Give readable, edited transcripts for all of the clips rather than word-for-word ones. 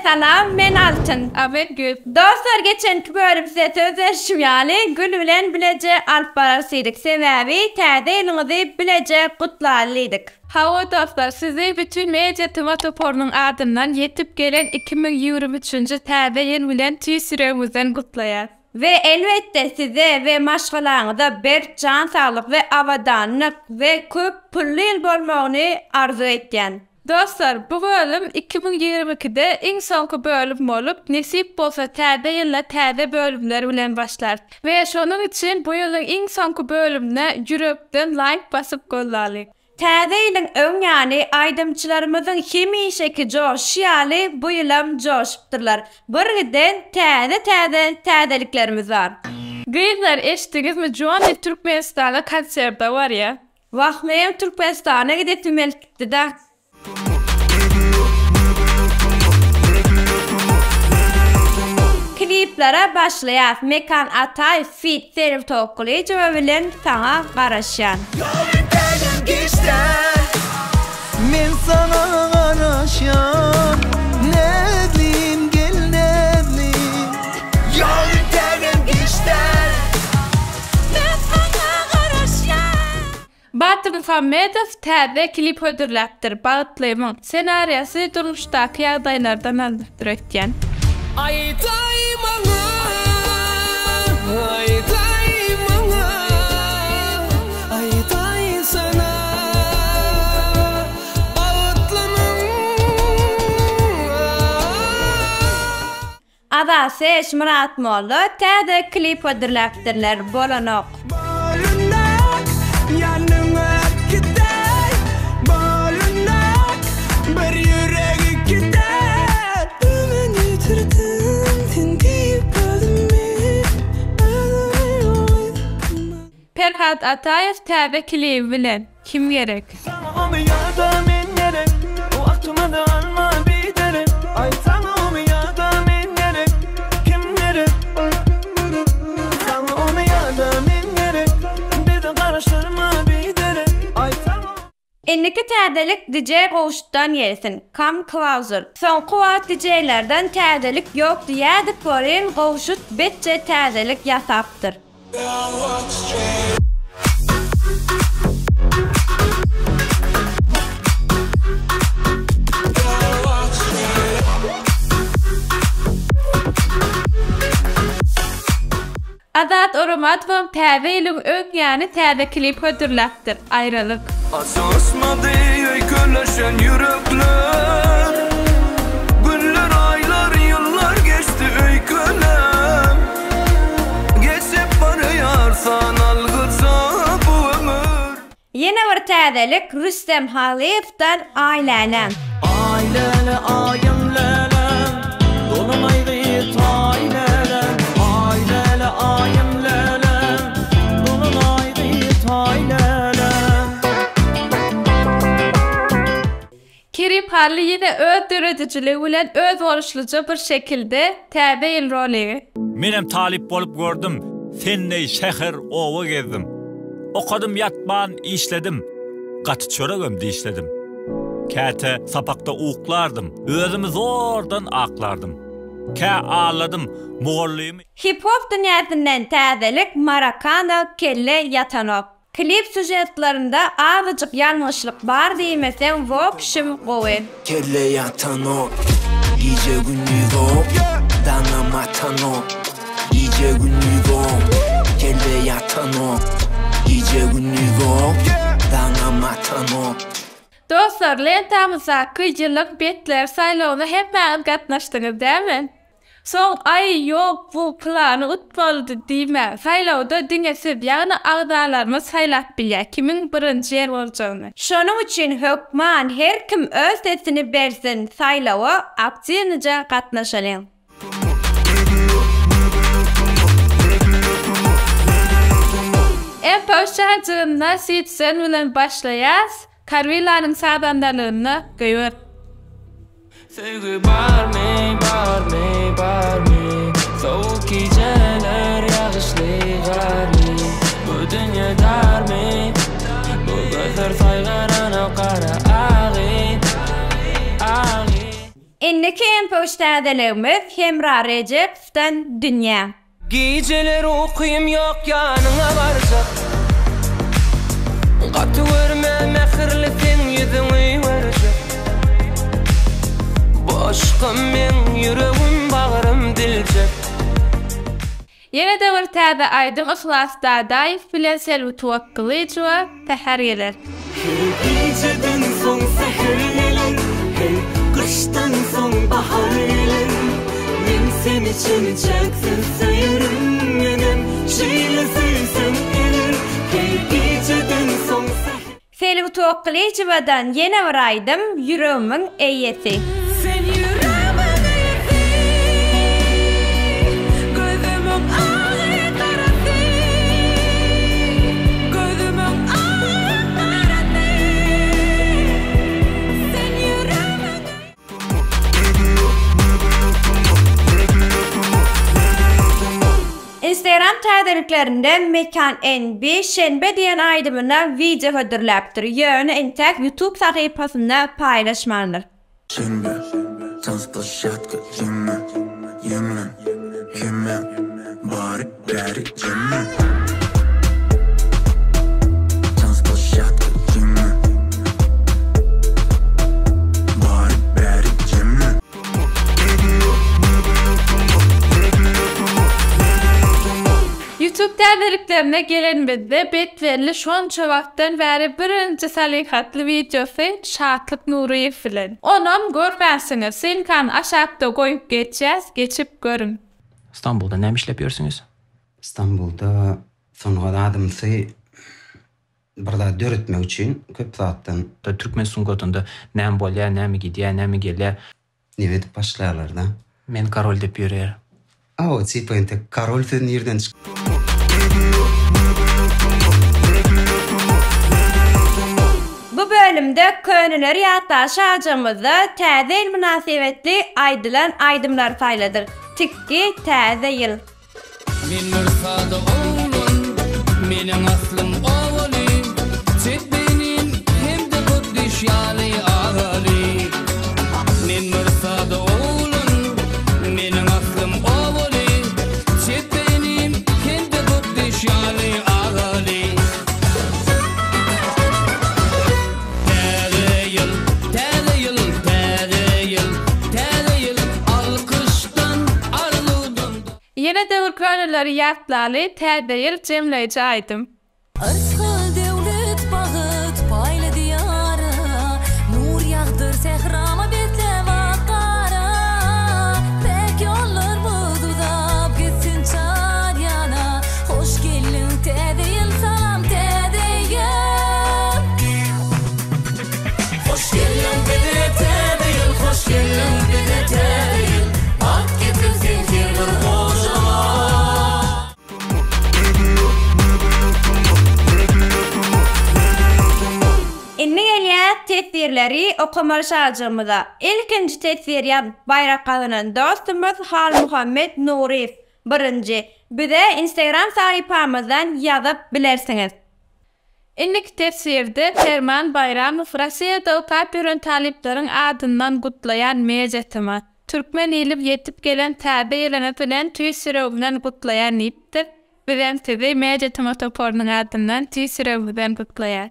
salam, men Altın. Amen Gül. Dostlar, geçenki bölümde sözleşim yani Gül bilen bilece alıp barasıydık. Sebebi täze ýylyňyzy bilece gutlarlydyk. Hawa dostlar, sizi bütün Media Tomatopor'nun adından yetip gelen 2023-nji täze ýyl bilen tüýsüremizden gutlaýar. Ve elbette size ve maşgalaňyza bir can sağlık ve avadanlyk ve köp pully ýyl bolmagyny arzu etýän. Dostlar, bu bölüm 2022'de en sonki bölüm bolup, nesip bolsa täze ýylla täze bölümler bilen başlar. Ve şonun için bu ýylyň en sonki bölümine ýürekden like basyp gollaly. Täze ýylyň öň ýany aýdymçylarymyzyň hemişeki joşýaly bu ýylam joşupdyrlar. Birden täzeliklerimiz bar. Gyzlar, eşitdiňizmi? Joany Türkmenistanda konsertde var ya. Wagtym Türkmenistana gidip melkitdi-de. Kliplere başlayan Mekan Atay Fit Serif Tokluýjy bilen saňa garaşýan. Men sana garaşýan, nevlim gel nevlim. Ýolun tägem geçler, Men sana garaşýan. Batır Muhammedow täze klip ödürläpdir. Bagtlaýman. Senariýasy durmuşdaky ýagdaýlardan aldypdyr etýän. aytay maňa, aytay maňa, aytay sana. Adasy Eşmurat Mollu täze klip ödürläpdirler bolanok. Bolundak yanıma gider, bolundak bir yüregi gider. Ömen yitirdim sen deyip öldüm. Ferhat Atayev täze klip bilen kim gerek? Sana onu yada men gerek, o aklıma da alma bir dere. Ay sana onu yada men gerek, kim gerek? Sana onu yada men gerek, bir de karıştırma bir dere. Ay sana. Indiki täzelik DJ Gowuşdan ýersin. Come closer. Son kuwat DJ'lerden täzelik ýok diýädik borin Gowuşut betçe täzelik ýasapdyr. Azat Oramadow täze ýylyň öň ýany täze klip ödürläpdir. Aýralyk. Asosmadı öyküleşen yürekler. Günler, aylar, yıllar geçti öykülem. Geçip barıyar sanalgıza bu ömür. Ýene bir täzelik Rüstem Haliyev'den Aýlänäň. Ailele ayım lelem, dolunaydı taylelem. Ailele ayım lelem, dolunaydı taylelem. Kerim Harly ýene öz döredijiligi bilen öz boluşluca bir şekilde täze ýyl rolini. Menem talip bolup gördüm, fenneý şäher owa gezdim. Okadym ýatman, işledim, gaty çöregem diýişledim. Käte sapakda uuklardım, özümü zordan aklardım. Kä ağladım, muğurluyum. Hip hop dünýäsinden täzelik Marakana kelle ýatanok. Klip sujetlarında azıcık yanlışlık bar diýmesem wokşym gowy. Kelle yatan o, iyice günlük o. Danamatan o, iyice günlük o. Kelle yatan o, iyice günlük o. Danamatan o. Dostlar, lentamyzdaky ýyllyk betler saýlawyna hepmäňiz gatnaşdyňyz, dämi? Son ay yok bu plany utmalydy diýme. Saýlawda diňesip ýagny agdalarymyz saýlap bilýär kimin birinji ýer boljagyny. Şonuň üçin hökman her kim öz sesini bersin saýlawa aktiýnyja gatnaşalyň. Paşajyna sitsen bilen başlaýas. Karvilanyň sadandalygyna göýür. Sevgi barmy, barmy, barmy. Soğuk geceler, yağışlı garly. Bu dünya darmy, bu gözler saýgarana kara agy, agy. Inneki en poştadelerimiz Hemra Recep'ten Dünya. Geceler okuyum yok yanına varacak. Katı verme mehirli sen yüzünü verecek. Boşqa men yüreğim bağrım dilecek. Yine de bir täze aydın ihlasda daif bilen Selvi Tuwakkılıjywa täherýeler. Geceden son seher gelir, hey kıştan son bahar gelir. Men sen için çaksın sayırım menem, şeýle süýsem gelir. Hey geceden son seher. Selvi Tuwakkılıjywadan yine bir aydym Yüreğimin eýesi. Sen yüreğimin eýesi, gözümün ağı tarafı, gözümün ağı tarafı. Sen yüreğimin Instagram täzeliklerinde Mekan NB şenbe diýen aýdymyna video hödürläpdir. Ýöne entek YouTube sahypasynda paýlaşmalydyr. Şenbe, tanzplощадка, yemen, kemen, bari, bari, yemen. Tanzplощадка, yemen, bari, bari, yemen. YouTube täzeliklerine gelenmizde betverli şonça wagtdan bäri birinji salihatly videosy Şatlyk Nuriýew bilen. Onam görmäsiňiz, sen kan aşağıda goýup geçýäs, geçip görün. İstanbul'da ne işlep ýörsiňiz? İstanbul'da soňra adamsy birde döretmek üçin köp zatdan Da Türkmen Sungotunda näme bolýar, näme gidýär, näme gelýär. niwet başlarlar da. Men Karol dep ýörer. O tipa ente Karol sen ýerden Bu bölümde köniler ýatdaşajymyzda täze il münasibetli aýdylan aýdymlar saýladyr. Tikki täze ýyl. Men mürsada oğlum, menin aslım oğlum. Çetmenin hem de kuddiş yali ağali. Men mürsada oğlum, menin aslım oğlum. Çetmenin hem de kuddiş yali ağali. Täze yıl, täze yıl, täze yıl, täze yıl. Alkıştan arludan. Yine de bir könileri ýatlaly täze ýyl jemleýiji aýdym. Arsqa devlet bağıt payla diyara, nur yağdır sehrama betlem akara. Pek yollar bududap gitsin çar yana, hoş geldin täze yıl, salam täze yıl. Hoş geldin bize täze yıl, hoş geldin bize täze yıl. Ak getirsin her bir hoşama. Inni gelýär tesirleri okumaşajymyza. İlkinji tesirýan Bayrakalynyň dostumyz Hal Muhammed Nuriýew. Birinji, bize Instagram sahypamyzdan ýazyp bilersiňiz. Innik tefsirde Ferman Bayramow Russiýada okap ýören talipleriň adyndan gutlaýan mejetima. Türkmen elip ýetip gelen täze ýylany bilen tüý süreginden gutlaýan ipdir. Bizem sizi mejetima topornyň adyndan tüý süreginden gutlaýar.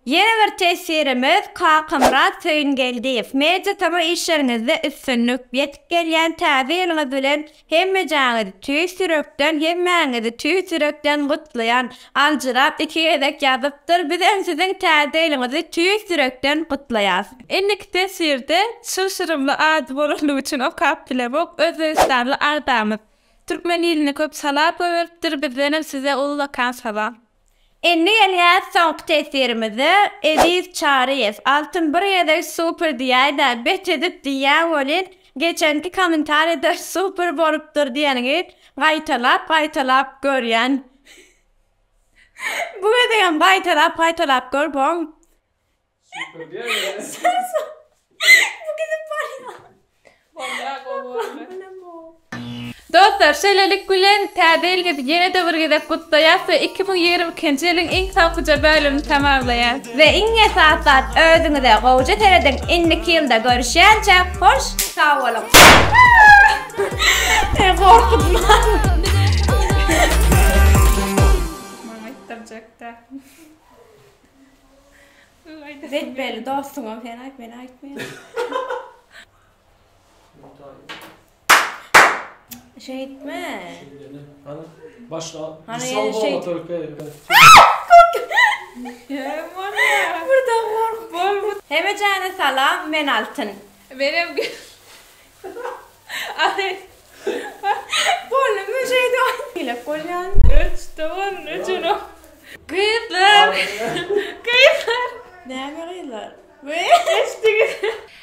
Yeni bir tesirimiz Kakımrat Söýüngeldiýew. Mejetama işlerinizde üstünlük ýetip gelýän täze ýylyňyz bilen hemme jaňyzy tüý sürekden hemmäňizi tüý sürekden gutlaýan Aljyrap iki gezek ýazypdyr. Bizem siziň täze ýylyňyzy tüý sürekden gutlaýas. Innik tesirde şyrşyrymly ady bolanyň üçin okap bilebok Özbegistanly adamyz. Türkmen ýylyny köp salap öwüripdir, bizden size ullakan salam. Inni gelýär soňky tesirimizi Ediz Çaryýew. Altyn bir ýerde super diýär-de bet edip diýär bolin. Geçenki kommentarda super bolupdyr diýeniňi gaýtalap görýän. Bu gedem gaýtalap görboň. Super diýär. Bu gidip barýar. Dostlar, şeýlelik bilen täze ýylga ýene-de bir gezek gutlaýas we 2022-nji ýylyň iň soňky bölümini tamamlaýas. Ve iň esasat özüňize gowja tereden indiki ýylda görüşýänçe hoş sag bolun. Gorkutma. Zetbeli dostuma ben aýtmaýan. Şey etme. Hani başla. Hani Bir yani sal şey- bana Türkiye. Burada kork bol. Hemecane salam men altın. Benim ay Bolum şeyde oynayla kolyan. 3 doğun 3'ünü. Gıyıtlar. Gıyıtlar. Ne görüyorlar? Ve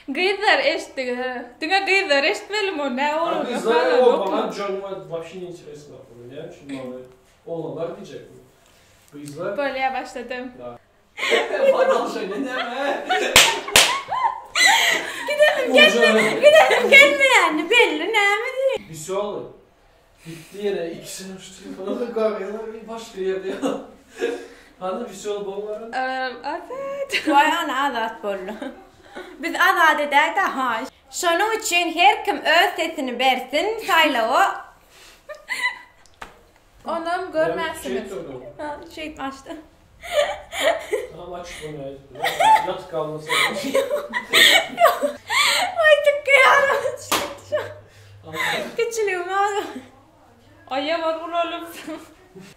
Gıyıtlar eşittik. Dünya gıyıtlar eşitmelim o ne olur. Kızlar o bana John White вообще не интересно. Yani şimdi oğlanlar diyecek mi? Kızlar. Böyle başladım. Fadal şey ne deme. gidelim gelme yani belli ne mi değil. Bir şey oldu. Gitti yere ikisini uçtu falan da kahveler bir başka yerde ya. Hani bir şey oldu onların. Evet. Vay ana azat bollu. Biz azat eder de ha. Şunun için her kim öz sesini versin sayla o. Ondan görmezsiniz. Ha, şey açtı. Tamam aç bunu ya. Yat kalmasın. Ay tıkkıyarım. Küçülüğüm aldım. Ay var bulalım.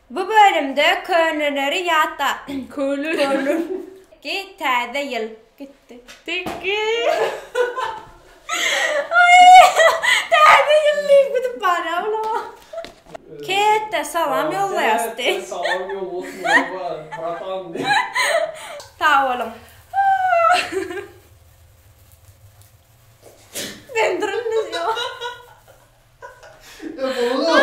Bu bölümde köylüleri yatta. Köylü. Ki täze yıl gitti. Teki. Täze yıl gidip bana ola. Kette salam yollayastı. Salam yol olsun baba. Bratan diye. Sağ olun. Ben durun ya. Ya bunu